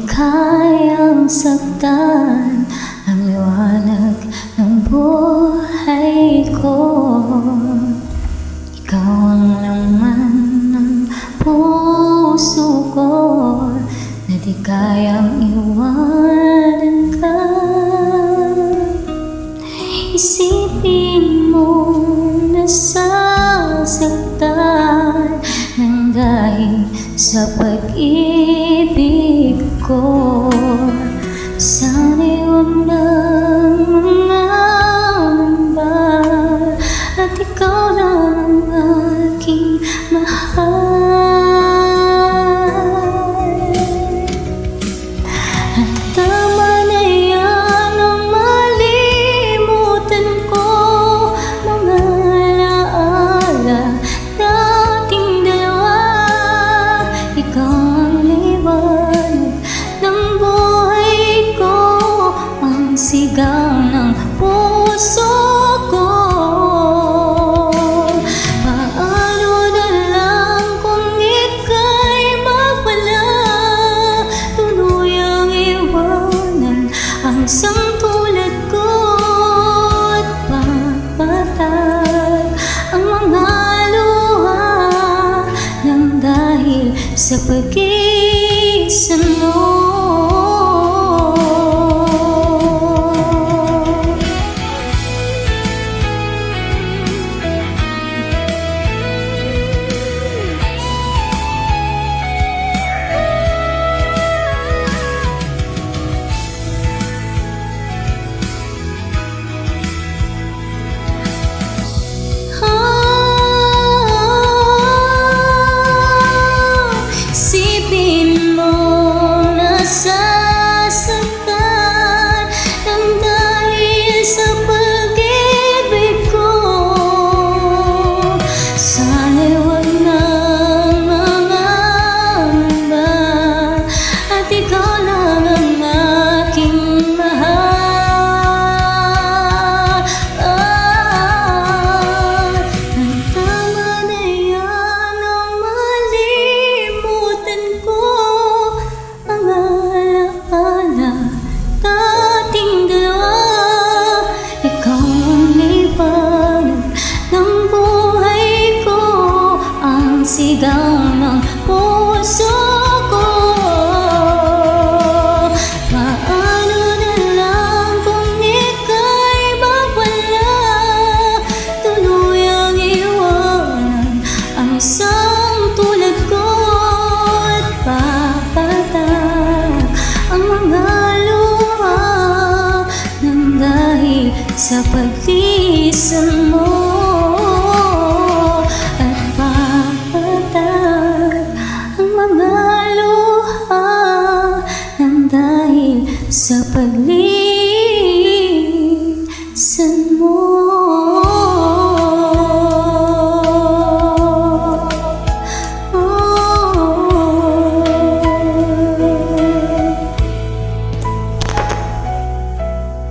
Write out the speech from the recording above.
kayang saktan ang liwanag ng buhay ko. Ikaw ang laman ng puso ko na di kayang iwanan ka. Isipin mo na sasaktan nang dahil sa pag-ibig ko. Sana'y huwag nang mangamba at ikaw lang ang aking mahal. At tama na yan ang malimutan ko mga alaala nating dalawa. Ikaw ang liwanag ng buhay ko, ang sigaw ng puso ko. Paano na lang kung ika'y mawala, tuluyang iwanan ang isang tulad ko at papatag ang mga luha nang dahil sa pag-isa mo. Sigaw ng puso ko. Paano na lang kung ika'y mawala, tuluyang iwanan ang isang tulad ko at papatag ang mga luha nang dahil sa pag-isa mo. Sa pag